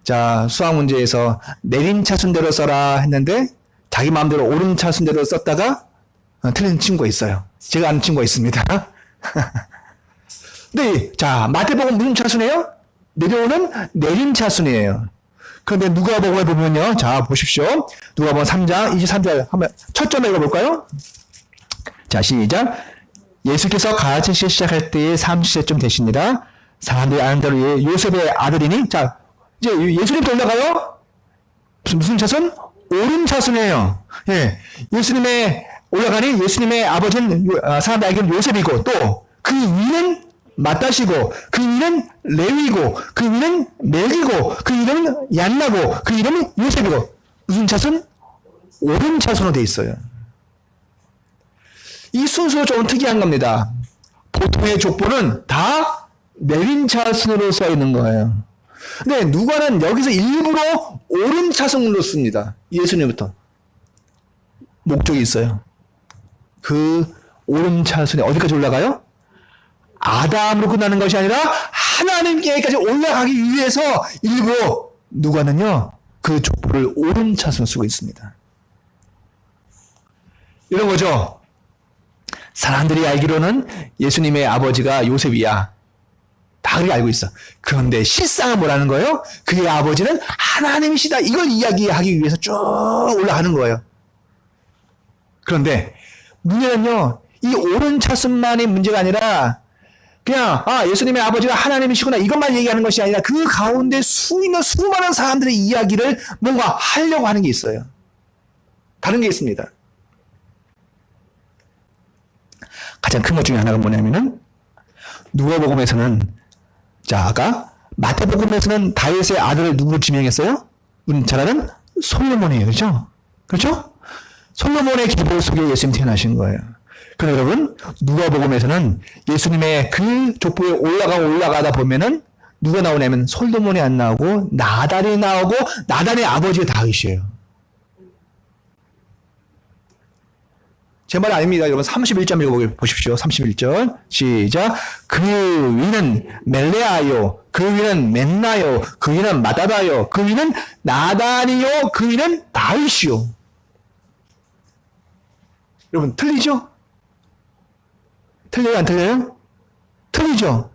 A: 자 수학 문제에서 내림 차순대로 써라 했는데 자기 마음대로 오름 차순대로 썼다가 틀린 친구가 있어요. 제가 아는 친구가 있습니다. 네, 자 마태복음 무슨 차순이에요? 내려오는 내림 차순이에요. 그런데 누가복음에 보면요, 자 보십시오. 누가복음 3장 23절 한번 첫 점 읽어볼까요? 자 시작. 예수께서 가르치시기 시작할 때에 30세쯤 되시니라. 사람들이 아는 대로 요셉의 아들이니 자 이제 예수님도 올라가요. 무슨 차순? 오름 차순이에요. 예, 예수님의 올라가니 예수님의 아버지는 사람들 알기로는 요셉이고 또 그 위는 마따시고 그 위는 레위고 그 위는 멜기고 그 이름은 얀나고 그 이름은 요셉이고 무슨 차순? 오름 차순으로 돼 있어요. 이 순서가 좀 특이한 겁니다. 보통의 족보는 다 내림 차순으로 써 있는 거예요. 근데 누가는 여기서 일부러 오름 차순으로 씁니다. 예수님부터. 목적이 있어요. 그 오름 차순이 어디까지 올라가요? 아담으로 끝나는 것이 아니라 하나님께까지 올라가기 위해서 일부러 누가는요 그 족보를 오름 차순으로 쓰고 있습니다. 이런 거죠. 사람들이 알기로는 예수님의 아버지가 요셉이야. 다 그렇게 알고 있어. 그런데 실상은 뭐라는 거예요? 그의 아버지는 하나님이시다. 이걸 이야기하기 위해서 쭉 올라가는 거예요. 그런데 문제는요. 이 옳은 차순만이 문제가 아니라 그냥 예수님의 아버지가 하나님이시구나 이것만 얘기하는 것이 아니라 그 가운데 수많은 사람들의 이야기를 뭔가 하려고 하는 게 있어요. 다른 게 있습니다. 가장 큰 것 중에 하나가 뭐냐면은 누가복음에서는 자 아까 마태복음에서는 다윗의 아들을 누구로 지명했어요? 우리 잘 아는 솔로몬이에요. 그렇죠? 그렇죠? 솔로몬의 계보 속에 예수님 태어나신 거예요. 그럼 여러분, 누가복음에서는 예수님의 그 족보에 올라가다 보면은 누가 나오냐면 솔로몬이 안 나오고 나단이 나오고 나단의 아버지가 다윗이에요. 제 말 아닙니다. 여러분 31절 읽어보십시오. 31절 시작. 그 위는 멜레아요. 그 위는 맨나요. 그 위는 마다다요. 그 위는 나단이요. 그 위는 다윗이요. 여러분 틀리죠? 틀려요? 안 틀려요? 틀리죠?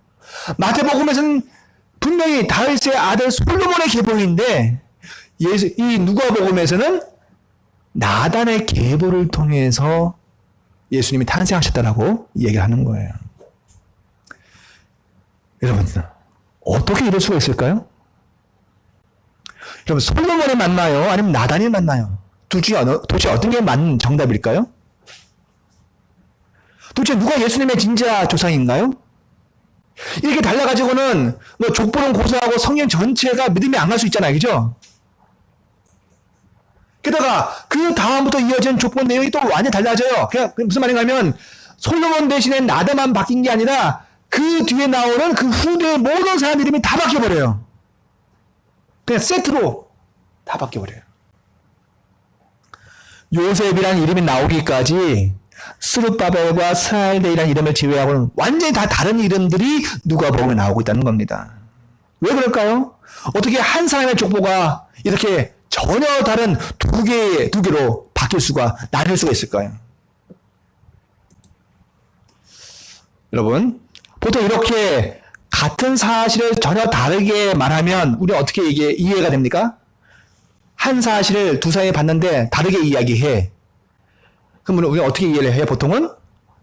A: 마태복음에서는 분명히 다윗의 아들 솔로몬의 계보인데 이 누가복음에서는 나단의 계보를 통해서 예수님이 탄생하셨다라고 얘기를 하는 거예요. 여러분, 어떻게 이럴 수가 있을까요? 여러분, 솔로몬이 맞나요? 아니면 나단이 맞나요? 둘 중에 도대체 어떤 게 맞는 정답일까요? 도대체 누가 예수님의 진짜 조상인가요? 이렇게 달라가지고는 뭐 족보는 고사하고 성경 전체가 믿음이 안 갈 수 있잖아요. 그죠? 게다가 그 다음부터 이어진 족보 내용이 또 완전히 달라져요. 그냥 무슨 말인가 하면 솔로몬 대신에 나단만 바뀐 게 아니라 그 뒤에 나오는 그 후대의 모든 사람 이름이 다 바뀌어버려요. 그냥 세트로 다 바뀌어버려요. 요셉이라는 이름이 나오기까지 스룹바벨과 스알데이라는 이름을 제외하고는 완전히 다 다른 이름들이 누가복음에 나오고 있다는 겁니다. 왜 그럴까요? 어떻게 한 사람의 족보가 이렇게 전혀 다른 두 개로 바뀔 수가, 나뉠 수가 있을까요? 여러분, 보통 이렇게 같은 사실을 전혀 다르게 말하면 우리는 어떻게 이해가 됩니까? 한 사실을 두 사람이 봤는데 다르게 이야기해. 그럼 우리는 어떻게 이해를 해요? 보통은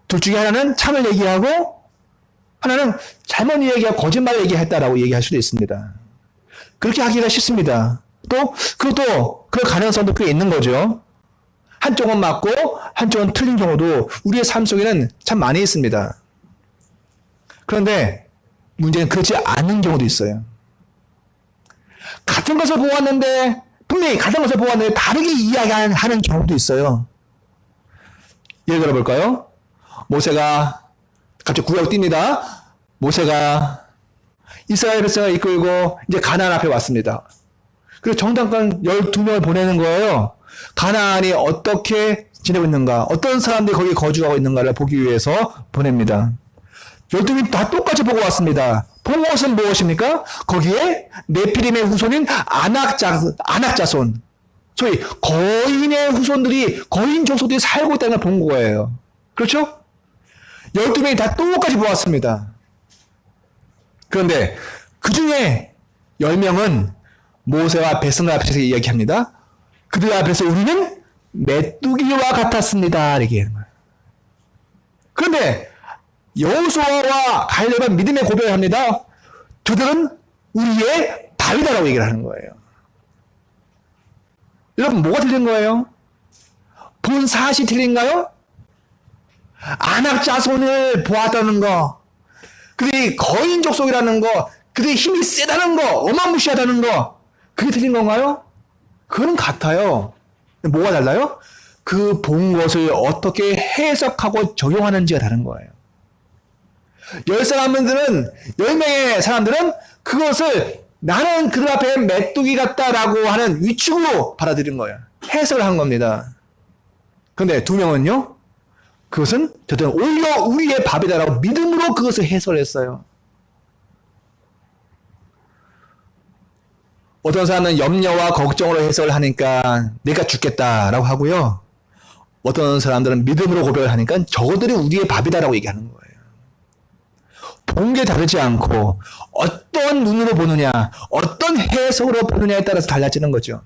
A: 둘 중에 하나는 참을 얘기하고 하나는 잘못 얘기하고 거짓말을 얘기했다라고 얘기할 수도 있습니다. 그렇게 하기가 쉽습니다. 그것도 그럴 가능성도 꽤 있는 거죠. 한쪽은 맞고 한쪽은 틀린 경우도 우리의 삶 속에는 참 많이 있습니다. 그런데 문제는 그렇지 않은 경우도 있어요. 같은 것을 보았는데 분명히 같은 것을 보았는데 다르게 이야기하는 경우도 있어요. 예를 들어볼까요? 모세가 갑자기 구약 띕니다. 모세가 이스라엘 백성을 이끌고 이제 가나안 앞에 왔습니다. 그리고 정탐관 12명을 보내는 거예요. 가나안이 어떻게 지내고 있는가, 어떤 사람들이 거기 거주하고 있는가를 보기 위해서 보냅니다. 12명이 다 똑같이 보고 왔습니다. 본 것은 무엇입니까? 거기에 네피림의 후손인 아낙자손, 소위 거인의 후손들이, 거인 족속들이 살고 있다는 걸 본 거예요. 그렇죠? 12명이 다 똑같이 보았습니다. 그런데 그 중에 10명은 모세와 백성들 앞에서 이야기합니다. 그들 앞에서 우리는 메뚜기와 같았습니다. 이렇게 하는 거예요. 그런데 여호수아와 갈렙은 믿음의 고백을 합니다. 저들은 우리의 바위다라고 얘기를 하는 거예요. 여러분, 뭐가 틀린 거예요? 본 사실이 틀린가요? 안악자손을 보았다는 거, 그들이 거인 족속이라는 거, 그들이 힘이 세다는 거, 어마무시하다는 거, 그게 틀린 건가요? 그거는 같아요. 뭐가 달라요? 그 본 것을 어떻게 해석하고 적용하는지가 다른 거예요. 10명의 사람들은 그것을 나는 그들 앞에 메뚜기 같다라고 하는 위축으로 받아들인 거예요. 해석을 한 겁니다. 그런데 2명은요? 그것은 저들은 오히려 우리의 밥이다라고 믿음으로 그것을 해설했어요. 어떤 사람은 염려와 걱정으로 해석을 하니까 내가 죽겠다라고 하고요. 어떤 사람들은 믿음으로 고백을 하니까 저들이 우리의 밥이다라고 얘기하는 거예요. 본 게 다르지 않고 어떤 눈으로 보느냐, 어떤 해석으로 보느냐에 따라서 달라지는 거죠.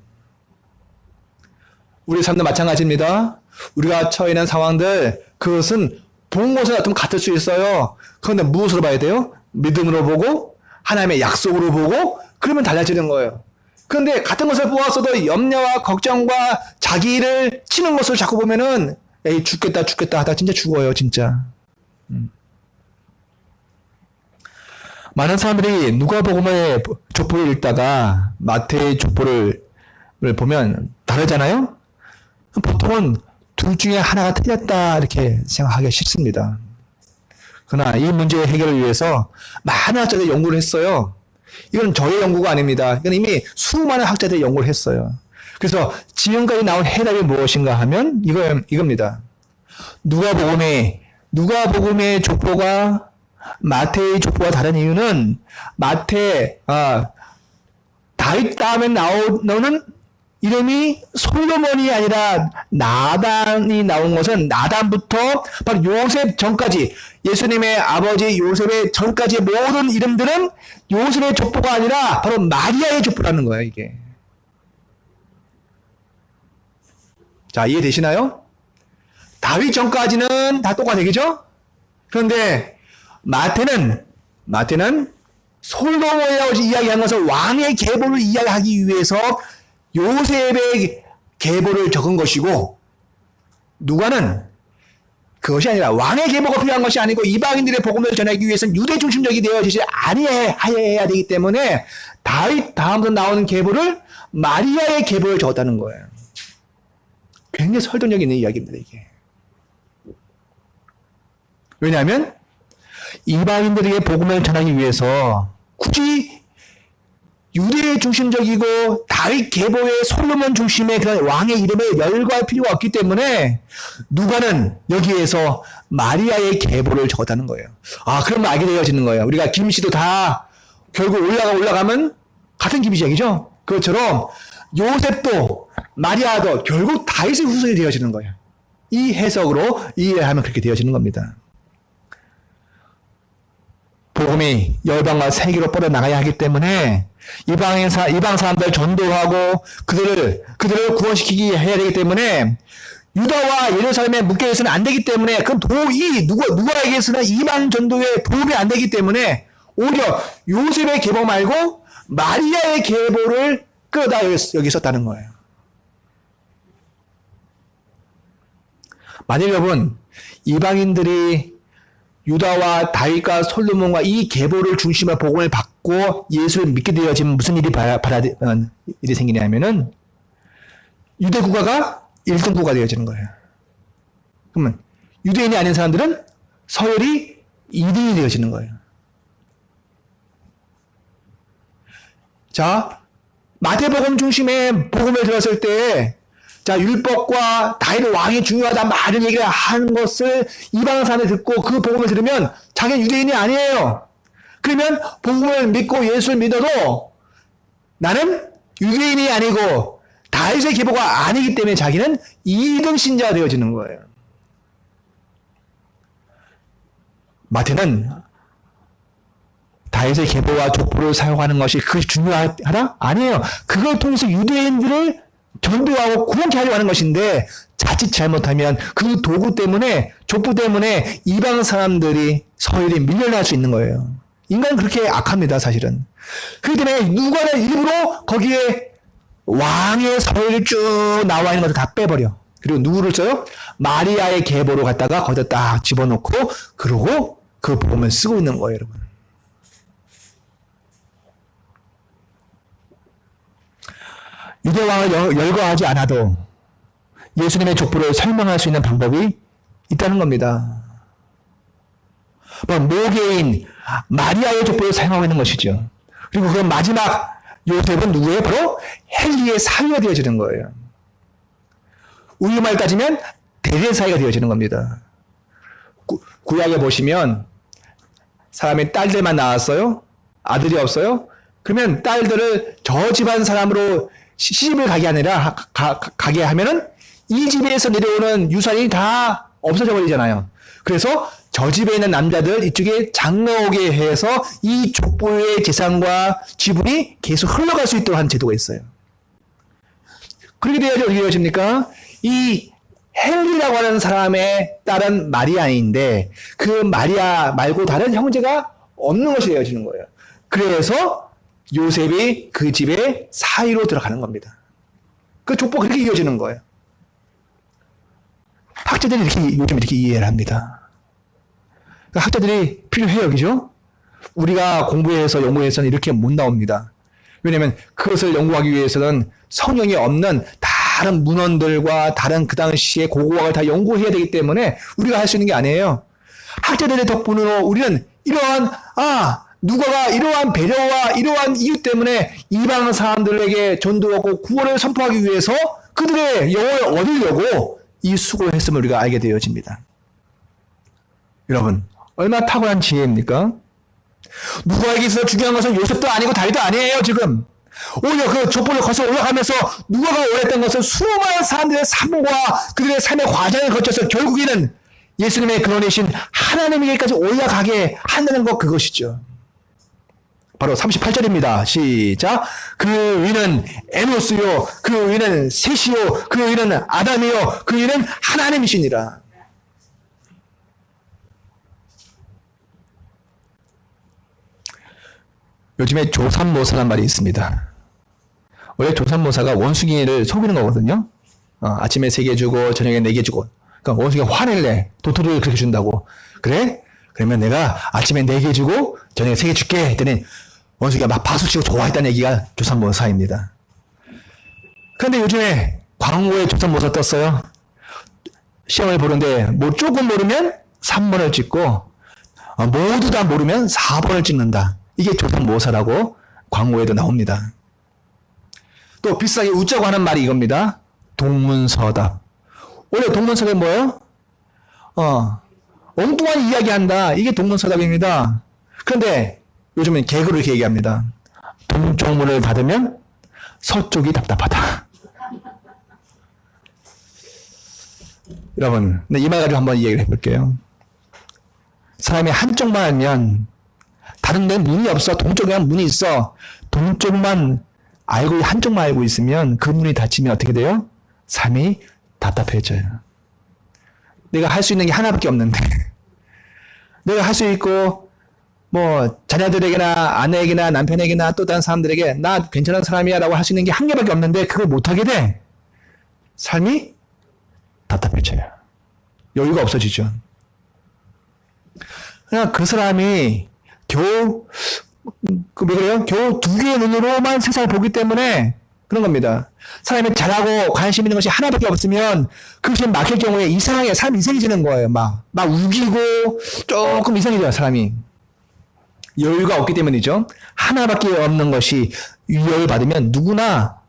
A: 우리 삶도 마찬가지입니다. 우리가 처해 있는 상황들, 그것은 본 것은 어떤 같을 수 있어요. 그런데 무엇으로 봐야 돼요? 믿음으로 보고 하나님의 약속으로 보고, 그러면 달라지는 거예요. 그런데 같은 것을 보았어도 염려와 걱정과 자기를 치는 것을 자꾸 보면은 에이 죽겠다 하다 진짜 죽어요, 진짜. 많은 사람들이 누가복음의 족보를 읽다가 마태의 족보를 보면 다르잖아요? 보통은 둘 중에 하나가 틀렸다 이렇게 생각하기 쉽습니다. 그러나 이 문제 해결을 위해서 많은 학자들이 연구를 했어요. 이건 저의 연구가 아닙니다. 이건 이미 수많은 학자들이 연구를 했어요. 그래서 지금까지 나온 해답이 무엇인가 하면 이겁니다. 누가복음의 족보가 마태의 족보와 다른 이유는 다윗 다음에 나오는 이름이 솔로몬이 아니라 나단이 나온 것은 나단부터 바로 요셉 전까지 예수님의 아버지 요셉의 전까지의 모든 이름들은 요셉의 족보가 아니라 바로 마리아의 족보라는 거예요, 이게. 자, 이해되시나요? 다윗 전까지는 다 똑같아, 그죠? 그런데 마태는 솔로몬이라고 이야기한 것은 왕의 계보를 이야기하기 위해서 요셉의 계보를 적은 것이고, 누가는 그것이 아니라 왕의 계보가 필요한 것이 아니고 이방인들의 복음을 전하기 위해서는 유대 중심적이 되어지지 아니해야 되기 때문에 다윗 다음부터 나오는 계보를 마리아의 계보를 적었다는 거예요. 굉장히 설득력 있는 이야기입니다, 이게. 왜냐하면 이방인들에게 복음을 전하기 위해서 굳이 유대 중심적이고 다윗 계보의 솔로몬 중심의 그런 왕의 이름을 열거할 필요가 없기 때문에 누가는 여기에서 마리아의 계보를 적었다는 거예요. 아, 그러면 알게 되어지는 거예요. 우리가 김씨도 다 결국 올라가면 같은 김씨죠. 그것처럼 요셉도 마리아도 결국 다윗의 후손이 되어지는 거예요. 이 해석으로 이해하면 그렇게 되어지는 겁니다. 복음이 열방과 세계로 뻗어나가야 하기 때문에 이방 사람들 전도하고 그들을 구원시키기 해야 되기 때문에 유다와 예루살렘에 묶여 있어는 안 되기 때문에 그 도저히 누가에게서는 이방 전도에 도움이 안 되기 때문에 오히려 요셉의 계보 말고 마리아의 계보를 끌어다 여기 썼다는 거예요. 만약 여러분 이방인들이 유다와 다윗과 솔로몬과 이 계보를 중심으로 복음을 받고 예수를 믿게 되어지면 무슨 일이 생기냐면은 유대 국가가 1등 국가가 되어지는 거예요. 그러면 유대인이 아닌 사람들은 서열이 2등이 되어지는 거예요. 자, 마태복음 중심의 복음을 들었을 때 자, 율법과 다윗 왕이 중요하다 말을 얘기를 하는 것을 이방 사람들이 듣고 그 복음을 들으면 자기는 유대인이 아니에요. 그러면 복음을 믿고 예수를 믿어도 나는 유대인이 아니고 다윗의 계보가 아니기 때문에 자기는 2등 신자가 되어지는 거예요. 마태는 다윗의 계보와 족보를 사용하는 것이 그것이 중요하다? 아니에요. 그걸 통해서 유대인들을 전도하고 구원케 하려고 하는 것인데 자칫 잘못하면 그 도구 때문에 족보 때문에 이방 사람들이 서열이 밀려날 수 있는 거예요. 인간은 그렇게 악합니다, 사실은. 그렇기 때문에 누가는 일부러 거기에 왕의 서열이 쭉 나와 있는 것을 다 빼버려. 그리고 누구를 써요? 마리아의 계보로 갖다가 거기다 딱 집어넣고 그러고 그 복음을 쓰고 있는 거예요, 여러분. 유대왕을 열거하지 않아도 예수님의 족보를 설명할 수 있는 방법이 있다는 겁니다. 모계인 마리아의 족보를 사용하고 있는 것이죠. 그리고 그 마지막 요셉은 누구예요? 바로 헨리의 사위가 되어지는 거예요. 우리말 따지면 대대 사위가 되어지는 겁니다. 구약에 보시면 사람의 딸들만 낳았어요? 아들이 없어요? 그러면 딸들을 저 집안 사람으로 시집을 가게 하면은 이 집에서 내려오는 유산이 다 없어져 버리잖아요. 그래서 저 집에 있는 남자들 이쪽에 장나오게 해서 이 족보의 재산과 지분이 계속 흘러갈 수 있도록 하는 제도가 있어요. 그렇게 되어야지 어떻게 되어집니까? 이 헨리라고 하는 사람의 딸은 마리아인데 그 마리아 말고 다른 형제가 없는 것이 되어지는 거예요. 그래서 요셉이 그 집에 사위로 들어가는 겁니다. 그 족보가 그렇게 이어지는 거예요. 학자들이 요즘 이렇게 이해를 합니다. 학자들이 필요해요, 그죠? 우리가 공부해서 연구해서는 이렇게 못 나옵니다. 왜냐하면 그것을 연구하기 위해서는 성경에 없는 다른 문헌들과 다른 그 당시의 고고학을 다 연구해야 되기 때문에 우리가 할 수 있는 게 아니에요. 학자들의 덕분으로 우리는 이러한 누가가 이러한 배려와 이러한 이유 때문에 이방 사람들에게 전도하고 구원을 선포하기 위해서 그들의 영혼을 얻으려고 이 수고를 했음을 우리가 알게 되어집니다. 여러분, 얼마나 탁월한 지혜입니까? 누가에게 있어서 중요한 것은 요셉도 아니고 다윗도 아니에요, 지금. 오히려 그 족보를 거쳐 올라가면서 누가가 원했던 것은 수많은 사람들의 삶과 그들의 삶의 과정을 거쳐서 결국에는 예수님의 근원이신 하나님에게까지 올라가게 한다는 것, 그것이죠. 바로 38절입니다. 시작. 그 위는 에노스요, 그 위는 셋이요, 그 위는 아담이요, 그 위는 하나님이시니라. 요즘에 조삼모사란 말이 있습니다. 원래 조삼모사가 원숭이를 속이는 거거든요. 아침에 3개 주고 저녁에 4개 주고. 그러니까 원숭이가 화를 내. 도토리를 그렇게 준다고. 그래? 그러면 내가 아침에 4개 주고 저녁에 3개 줄게 했더니 원숭이가 막 박수치고 좋아했다는 얘기가 조삼모사입니다. 그런데 요즘에 광고에 조삼모사 떴어요. 시험을 보는데 뭐 조금 모르면 3번을 찍고 모두 다 모르면 4번을 찍는다. 이게 조삼모사라고 광고에도 나옵니다. 또 비싸게 웃자고 하는 말이 이겁니다. 동문서답. 원래 동문서답이 뭐예요? 엉뚱한 이야기한다. 이게 동문서답입니다. 그런데 요즘은 개그로 이렇게 얘기합니다. 동쪽문을 닫으면 서쪽이 답답하다. 여러분, 이 말 가지고 한번 이야기를 해볼게요. 사람이 한쪽만 알면 다른 데는 문이 없어. 동쪽에는 문이 있어. 동쪽만 알고, 한쪽만 알고 있으면 그 문이 닫히면 어떻게 돼요? 삶이 답답해져요. 내가 할 수 있는 게 하나밖에 없는데. 내가 할 수 있고, 자녀들에게나 아내에게나 남편에게나 또 다른 사람들에게 나 괜찮은 사람이야 라고 할 수 있는 게 한 개밖에 없는데 그걸 못하게 돼. 삶이 답답해져요. 여유가 없어지죠. 그냥 그 사람이 겨우 2개의 눈으로만 세상을 보기 때문에 그런 겁니다. 사람이 잘하고 관심 있는 것이 하나밖에 없으면 그것이 막힐 경우에 이상하게 삶이 이상해지는 거예요. 막 우기고 조금 이상해져요, 사람이. 여유가 없기 때문이죠. 하나밖에 없는 것이 위협을 받으면 누구나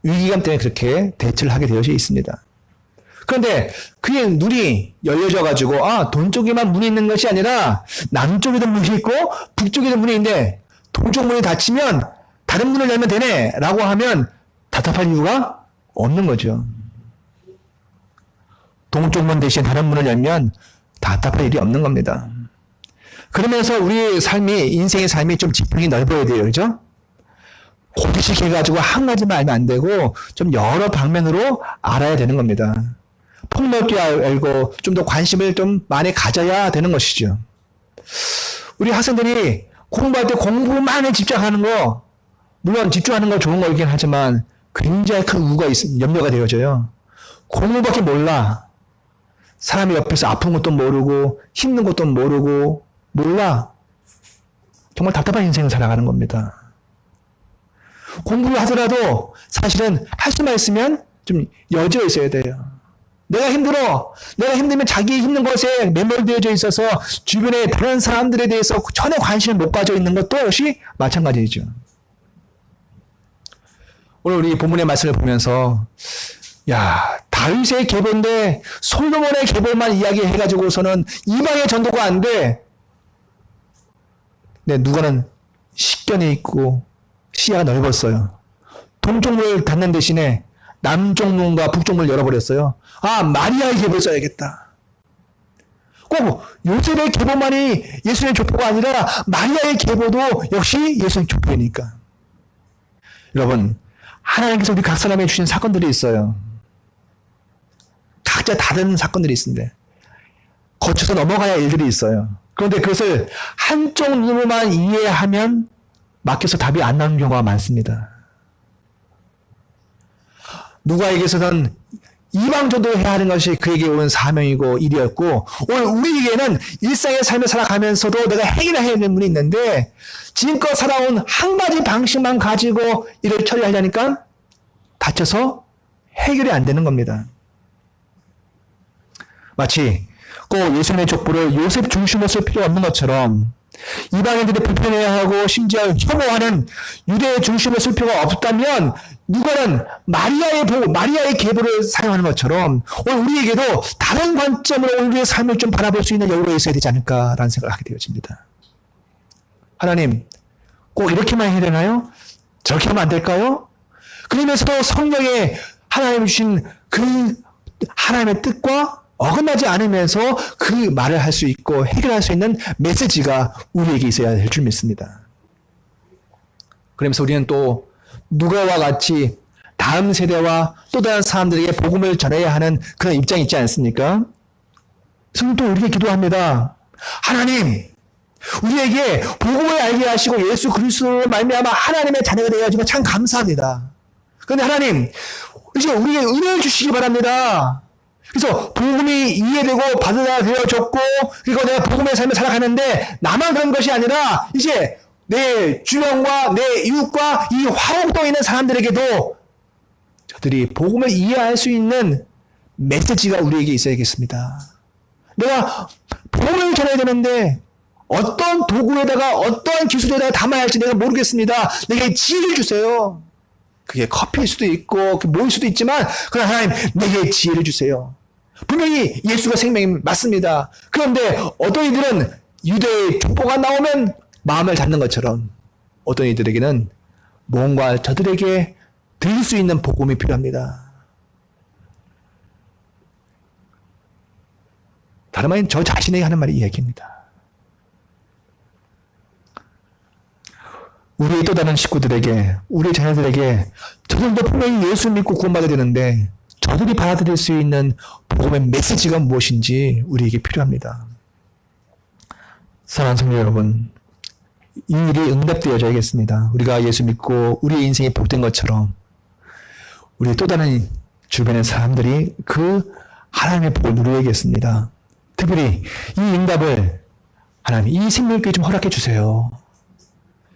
A: 위기감 때문에 그렇게 대처를 하게 되어 있습니다. 그런데 그게 눈이 열려져가지고 동쪽에만 문이 있는 것이 아니라 남쪽에도 문이 있고 북쪽에도 문이 있는데 동쪽 문이 닫히면 다른 문을 열면 되네 라고 하면 답답한 이유가 없는 거죠. 동쪽 문 대신 다른 문을 열면 답답할 일이 없는 겁니다. 그러면서 우리 삶이, 인생의 삶이 좀 지평이 넓어야 돼요. 그죠? 고기식 해가지고 한 가지만 알면 안 되고 좀 여러 방면으로 알아야 되는 겁니다. 폭넓게 알고 좀 더 관심을 좀 많이 가져야 되는 것이죠. 우리 학생들이 공부할 때 공부만에 집중하는 거, 물론 집중하는 거 좋은 거이긴 하지만 굉장히 큰 염려가 되어져요. 공부밖에 몰라. 사람이 옆에서 아픈 것도 모르고 힘든 것도 모르고 몰라. 정말 답답한 인생을 살아가는 겁니다. 공부를 하더라도 사실은 할 수만 있으면 좀 여지가 있어야 돼요. 내가 힘들어. 내가 힘들면 자기 힘든 것에 매몰되어져 있어서 주변에 다른 사람들에 대해서 전혀 관심을 못 가져 있는 것도 역시 마찬가지죠. 오늘 우리 본문의 말씀을 보면서 다윗의 계보인데 솔로몬의 계보만 이야기해가지고서는 이방의 전도가 안 돼. 누가는 식견이 있고 시야가 넓었어요. 동쪽 문을 닫는 대신에 남쪽 문과 북쪽 문을 열어버렸어요. 마리아의 계보를 써야겠다. 꼭 요셉의 계보만이 예수님의 족보가 아니라 마리아의 계보도 역시 예수님의 족보이니까. 여러분, 하나님께서 우리 각 사람에게 주신 사건들이 있어요. 각자 다른 사건들이 있습니다. 거쳐서 넘어가야 할 일들이 있어요. 그런데 그것을 한쪽 눈으로만 이해하면 막혀서 답이 안 나오는 경우가 많습니다. 누가에게서는 이방전도 해야 하는 것이 그에게 온 사명이고 일이었고, 오늘 우리에게는 일상의 삶을 살아가면서도 내가 해결해야 되는 분이 있는데, 지금껏 살아온 한 가지 방식만 가지고 일을 처리하려니까 다쳐서 해결이 안 되는 겁니다. 마치 꼭 예수님의 족보를 요셉 중심으로 쓸 필요 없는 것처럼, 이방인들이 불편해하고 심지어 혐오하는 유대의 중심을 쓸 필요가 없다면 누가는 마리아의 계보를 사용하는 것처럼 오늘 우리에게도 다른 관점으로 우리의 삶을 좀 바라볼 수 있는 여유가 있어야 되지 않을까라는 생각을 하게 되어집니다. 하나님, 꼭 이렇게만 해야 되나요? 저렇게 하면 안 될까요? 그러면서도 성령에 하나님 주신 그 하나님의 뜻과 어긋나지 않으면서 그 말을 할 수 있고 해결할 수 있는 메시지가 우리에게 있어야 될 줄 믿습니다. 그러면서 우리는 또 누가와 같이 다음 세대와 또 다른 사람들에게 복음을 전해야 하는 그런 입장이 있지 않습니까? 성령 또 우리에게 기도합니다. 하나님, 우리에게 복음을 알게 하시고 예수 그리스도로 말미암아 하나님의 자녀가 되어가지고 참 감사합니다. 그런데 하나님, 이제 우리에게 은혜를 주시기 바랍니다. 그래서 복음이 이해되고 받아야 되어졌고, 그리고 내가 복음의 삶을 살아가는데 나만 그런 것이 아니라 이제 내 주변과 내 이웃과 이 화곡동에 있는 사람들에게도 저들이 복음을 이해할 수 있는 메시지가 우리에게 있어야겠습니다. 내가 복음을 전해야 되는데 어떤 도구에다가 어떠한 기술에다가 담아야 할지 내가 모르겠습니다. 내게 지혜를 주세요. 그게 커피일 수도 있고 뭐일 수도 있지만 그러나 하나님 내게 지혜를 주세요. 분명히 예수가 생명이 맞습니다. 그런데 어떤 이들은 유대의 족보가 나오면 마음을 닫는 것처럼 어떤 이들에게는 뭔가 저들에게 들릴 수 있는 복음이 필요합니다. 다름 아닌 저 자신에게 하는 말이 이 얘기입니다. 우리의 또 다른 식구들에게, 우리 자녀들에게 저들도 분명히 예수 믿고 구원받아야 되는데 저들이 받아들일 수 있는 복음의 메시지가 무엇인지 우리에게 필요합니다. 사랑하는 성도 여러분, 이 일이 응답되어져야겠습니다. 우리가 예수 믿고 우리의 인생이 복된 것처럼 우리 또 다른 주변의 사람들이 그 하나님의 복을 누려야겠습니다. 특별히 이 응답을 하나님, 이 생명교회 좀 허락해 주세요.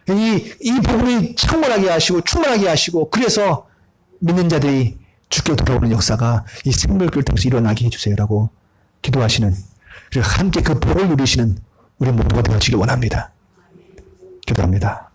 A: 이 복음이 충만하게 하시고 충만하게 하시고 그래서 믿는 자들이 주께 돌아오는 역사가 이 생명교회를 통해서 일어나게 해주세요라고 기도하시는, 그리고 함께 그 복을 누리시는 우리 모두가 되어지길 원합니다. 기도합니다.